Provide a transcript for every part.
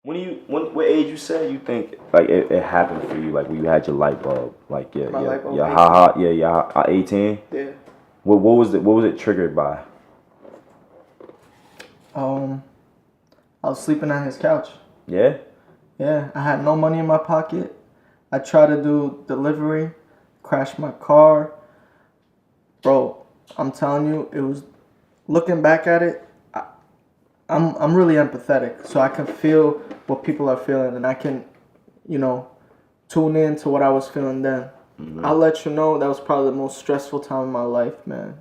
What age you said you think like it happened for you, like when you had your light bulb, like My light bulb, your 18. haha, yeah, 18. Yeah. What was it triggered by? Um, I was sleeping on his couch. Yeah. Yeah, I had no money in my pocket. I tried to do delivery, crashed my car. Bro, I'm telling you, it was looking back at it. I'm really empathetic, so I can feel what people are feeling, and I can, you know, tune in to what I was feeling then. I'll let you know that was probably the most stressful time of my life, man.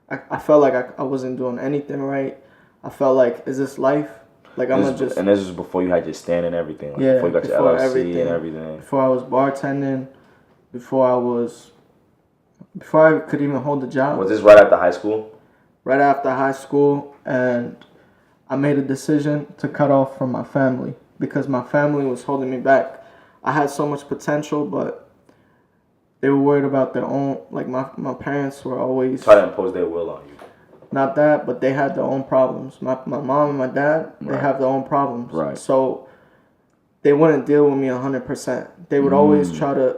I felt like I wasn't doing anything right. I felt like, is this life? Like I'm gonna just And this is before you had your stand and everything, like yeah, before you got your before LLC and everything, everything. before I was bartending, before I could even hold a job. Was this right after high school? Right after high school, and I made a decision to cut off from my family because my family was holding me back. I had so much potential, but they were worried about their own. Like my parents were always Try to impose their will on you. not that, but they had their own problems. My mom and my dad, they Right. have their own problems. Right. So they wouldn't deal with me 100%. They would always try to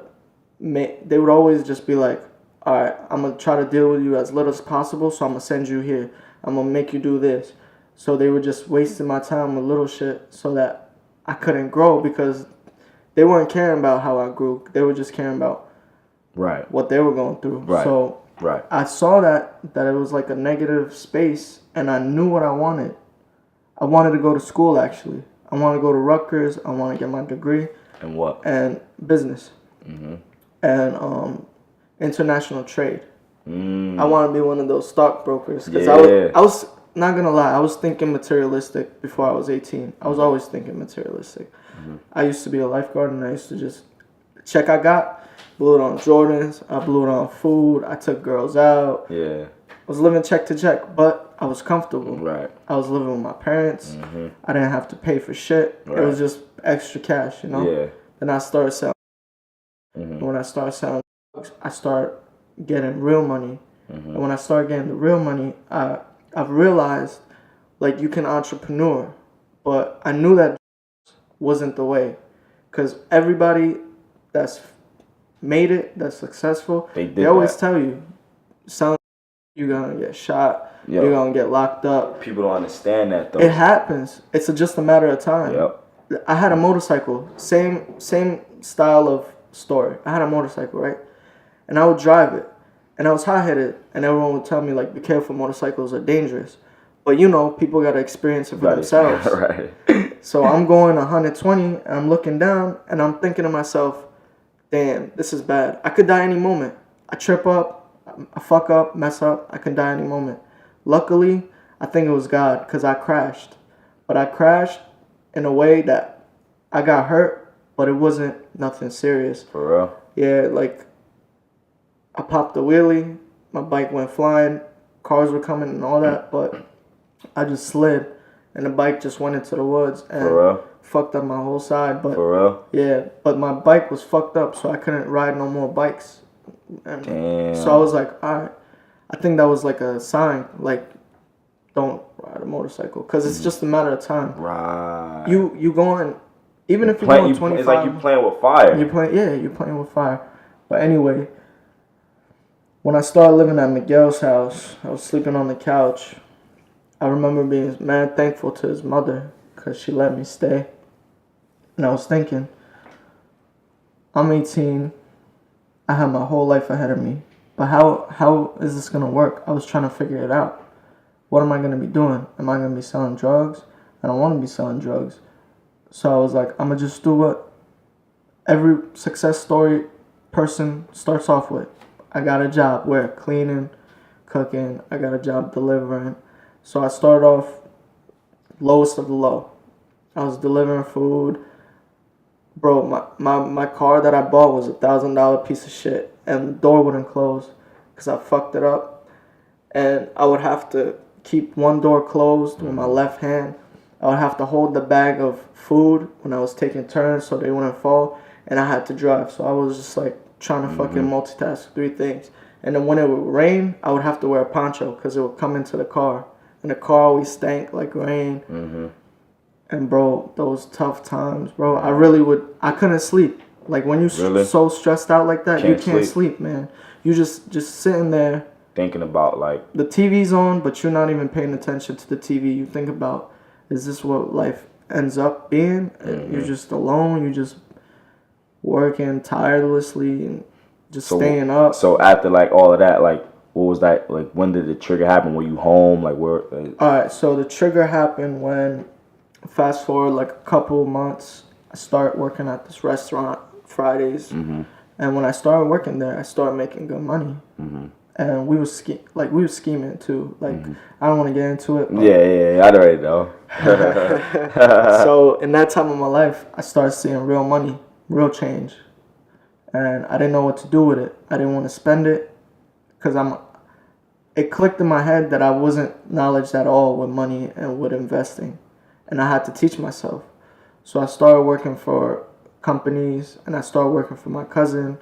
they would always just be like, all right, I'm going to try to deal with you as little as possible, so I'm going to send you here. I'm going to make you do this. So they were just wasting my time with little shit so that I couldn't grow because they weren't caring about how I grew. They were just caring about Right. what they were going through. Right. So Right. I saw that it was like a negative space, and I knew what I wanted. I wanted to go to school, actually. I want to go to Rutgers. I want to get my degree. And what? And business. And international trade. I want to be one of those stockbrokers. Because I was not going to lie, I was thinking materialistic before I was 18. I was always thinking materialistic. I used to be a lifeguard, and I used to just, check I got, blew it on Jordans, I blew it on food, I took girls out. Yeah. I was living check to check, but I was comfortable. Right. I was living with my parents. I didn't have to pay for shit. Right. It was just extra cash, you know? Yeah. Then I started selling. When I started selling drugs, I started getting real money. And when I started getting the real money, I've realized, like, you can entrepreneur. But I knew that wasn't the way. Because everybody that's made it, that's successful, they always tell you, selling, you're going to get shot, you're going to get locked up. People don't understand that, though. It happens. It's just a matter of time. Yep. I had a motorcycle, same style of story. I had a motorcycle, right? And I would drive it. And I was hot-headed. And everyone would tell me, like, be careful, motorcycles are dangerous. But, you know, people got to experience it for themselves. Right. So I'm going 120, and I'm looking down, and I'm thinking to myself, damn, this is bad. I could die any moment. I trip up, I fuck up, mess up. I could die any moment. Luckily, I think it was God, because I crashed. But I crashed in a way that I got hurt, but it wasn't nothing serious. For real? Yeah, like, I popped a wheelie, my bike went flying, cars were coming and all that, but I just slid, and the bike just went into the woods and fucked up my whole side. But for real? Yeah, but my bike was fucked up, so I couldn't ride no more bikes. And damn. So I was like, all right. I think that was like a sign, like, don't ride a motorcycle, because it's just a matter of time. Right. You going, even if you're going 25. It's like you playing with fire. You're playing with fire. But anyway, when I started living at Miguel's house, I was sleeping on the couch. I remember being mad thankful to his mother because she let me stay. And I was thinking, I'm 18. I have my whole life ahead of me. But how is this going to work? I was trying to figure it out. What am I going to be doing? Am I going to be selling drugs? I don't want to be selling drugs. So I was like, I'm going to just do what every success story person starts off with. I got a job where cleaning, cooking, I got a job delivering. So I started off lowest of the low. I was delivering food. Bro, my car that I bought was $1,000 piece of shit. And the door wouldn't close because I fucked it up. And I would have to keep one door closed with my left hand. I would have to hold the bag of food when I was taking turns so they wouldn't fall. And I had to drive. So I was just like trying to fucking multitask 3 things. And then when it would rain, I would have to wear a poncho because it would come into the car. And the car always stank like rain. And bro, those tough times, bro, I couldn't sleep. Like when you Really? so stressed out like that, you Can't can't sleep. sleep, man. You just sitting there. Thinking about like, The TV's on, but you're not even paying attention to the TV. You think about, is this what life ends up being? And you're just alone. You're just working tirelessly and just staying up. So after like all of that, like what was that? Like when did the trigger happen? Were you home? Like where? All right, so the trigger happened when, fast forward like a couple of months, I started working at this restaurant Fridays, and when I started working there, I started making good money, and we were scheming too. Like I don't want to get into it. But Yeah, I already know. So in that time of my life, I started seeing real money, real change, and I didn't know what to do with it. I didn't want to spend it because it clicked in my head that I wasn't knowledge at all with money and with investing, and I had to teach myself. So I started working for companies, and I started working for my cousin,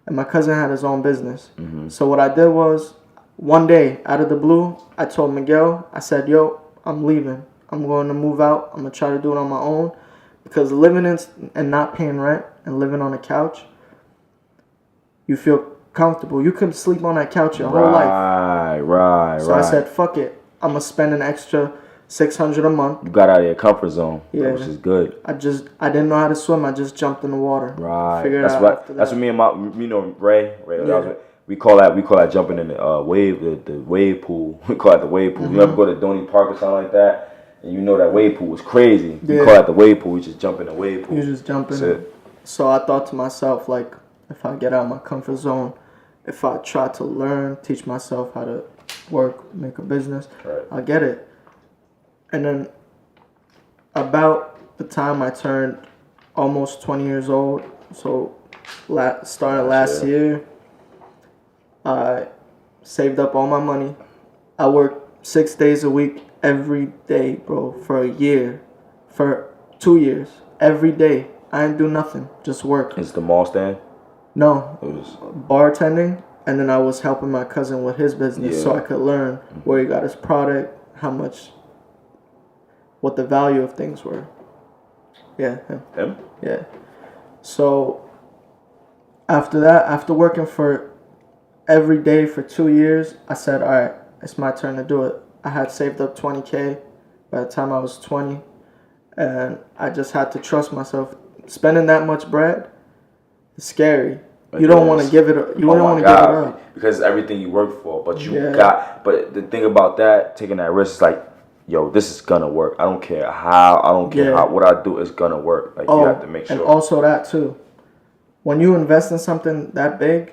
and my cousin had his own business. So what I did was, one day out of the blue, I told Miguel, I said, "Yo, I'm leaving. I'm going to move out. I'm gonna try to do it on my own, because living in and not paying rent and living on a couch, you feel comfortable. You could sleep on that couch your whole life." Right. So I said, "Fuck it. I'm gonna spend an extra $600 a month." You got out of your comfort zone, Yeah. which is good. I didn't know how to swim. I just jumped in the water. Right. Figured That's out what. after That's that. what me and my, Ray. Yeah. That was, we call that jumping in the wave, the wave pool. We call it the wave pool. You ever go to Donny Park or something like that? And you know that wave pool was crazy. We Yeah. call it the wave pool. We just jump in the wave pool. You just jump in. That's it. So I thought to myself, like, if I get out of my comfort zone, if I try to learn, teach myself how to work, make a business, Right. I'll get it. And then about the time I turned almost 20 years old, so started last year, I saved up all my money. I worked 6 days a week every day, bro, for a year, for 2 years, every day. I didn't do nothing, just work. It's the mall stand. No, It was bartending, and then I was helping my cousin with his business, so I could learn where he got his product, what the value of things were. Yeah, him. him. Yeah. So after that, after working for every day for 2 years, I said, all right, it's my turn to do it. I had saved up $20K by the time I was 20, and I just had to trust myself. Spending that much bread is scary. You don't want to give it. You don't want to give it up because everything you work for. But you Yeah. got. But the thing about that, taking that risk, is like, yo, this is gonna work. I don't care how. I don't care Yeah. how. What I do is gonna work. Like you have to make sure. And also that too. When you invest in something that big,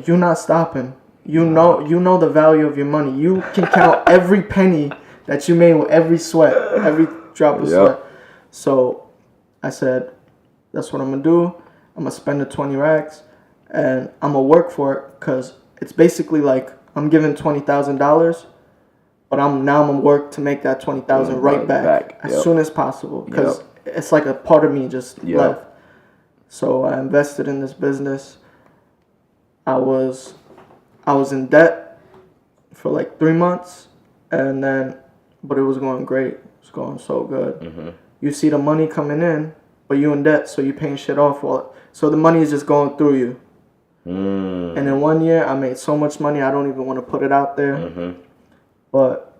you're not stopping. You know the value of your money. You can count every penny that you made with every sweat, every drop of sweat. So I said, that's what I'm gonna do. I'm gonna spend the 20 racks, and I'm gonna work for it, because it's basically like I'm giving $20,000, but I'm gonna work to make that 20,000 right back as soon as possible, because it's like a part of me just left. So I invested in this business. I was in debt for like 3 months, and then, but it was going great. It was going so good. You see the money coming in, but you in debt, so you paying shit off. So the money is just going through you. And in 1 year, I made so much money, I don't even want to put it out there. But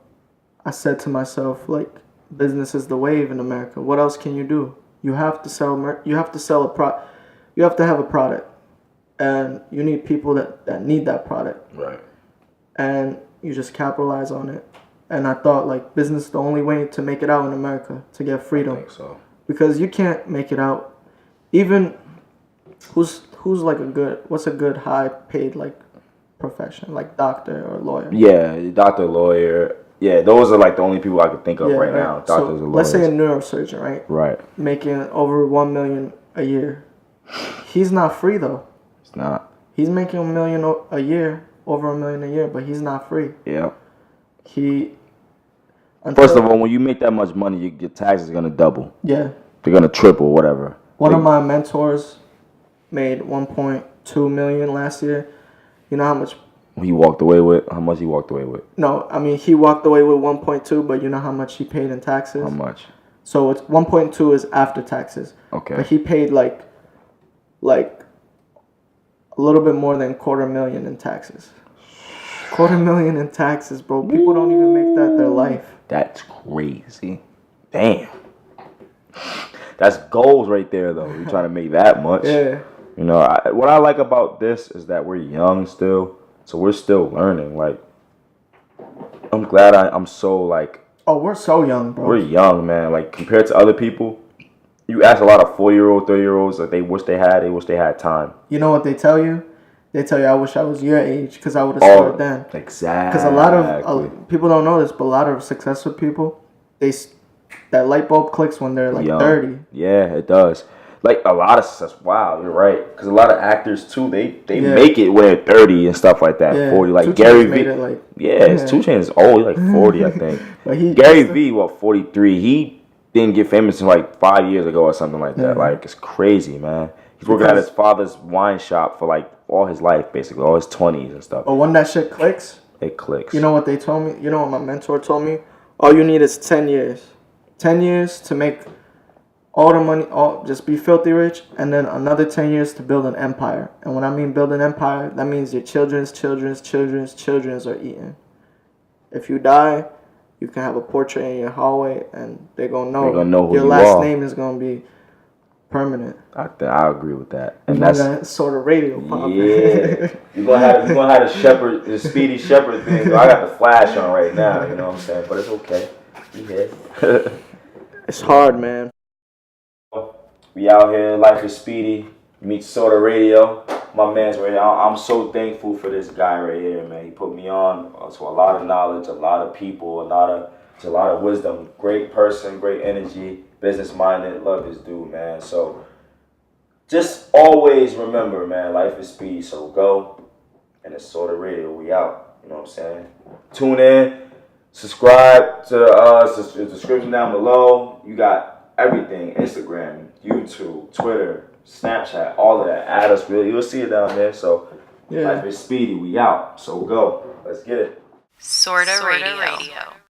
I said to myself, like, business is the wave in America. What else can you do? You have to sell. You have to sell a product. You have to have a product, and you need people that need that product. Right. And you just capitalize on it. And I thought, like, business is the only way to make it out in America, to get freedom. I think so. Because you can't make it out. Even who's like what's a good high paid like profession, like doctor or lawyer? Yeah, doctor, lawyer. Yeah, those are like the only people I could think of right now. Doctors So and lawyers. let's say a neurosurgeon, right? Right. Making over $1 million a year. He's not free though. It's not. He's making $1 million a year, over $1 million a year, but he's not free. Yeah. Until, First of all, when you make that much money, your taxes are gonna double. yeah. They're gonna triple, whatever. One of my mentors made 1.2 million last year. You know how much He walked away with how much he walked away with? No, I mean he walked away with 1.2, but you know how much he paid in taxes? How much? So it's 1.2 is after taxes. Okay. But he paid like a little bit more than $250,000 in taxes. $250,000 in taxes, bro. People don't even make that their life. That's crazy. Damn. That's goals right there, though. You're trying to make that much. Yeah. You know, what I like about this is that we're young still, so we're still learning. Like, I'm glad I'm so, like... Oh, we're so young, bro. We're young, man. Like, compared to other people, you ask a lot of 4-year-old, 30-year-olds that they wish they had time. You know what they tell you? They tell you, I wish I was your age because I would have started then. Exactly. Because a lot of people don't know this, but a lot of successful people, that light bulb clicks when they're like young. 30. Yeah, it does. Like a lot of success. Wow, you're right. Because a lot of actors too, they make it when they're 30 and stuff like that. 40. Like Gary Vee. It's 2 Chainz is old. He's like 40, I think. But Gary Vee, 43. He didn't get famous until like 5 years ago or something like that. Like it's crazy, man. He's working at his father's wine shop for like all his life, basically, all his 20s and stuff. But when that shit clicks, it clicks. You know what they told me? You know what my mentor told me? All you need is 10 years. 10 years to make all the money, just be filthy rich, and then another 10 years to build an empire. And when I mean build an empire, that means your children's are eaten. If you die, you can have a portrait in your hallway, and they're gonna know who your last name is gonna be permanent. I agree with that. And that's that sort of radio pop. Yeah, you're gonna have the Speedy Shepherd thing. I got the flash on right now. You know what I'm saying? But it's okay. Yeah. It's hard, man. We out here. Life is Speedy. Meet Sorta Radio. My man's right here. I'm so thankful for this guy right here, man. He put me on to a lot of knowledge, a lot of people, a lot of wisdom. Great person, great energy, business minded. Love this dude, man. So just always remember, man, life is Speedy. So go, and it's Sorta Radio. We out. You know what I'm saying? Tune in. Subscribe to the description down below. You got everything: Instagram, YouTube, Twitter, Snapchat, all of that. Add us, really. You'll see it down there. So, Life is Speedy. We out. So go. Let's get it. Sorta Radio.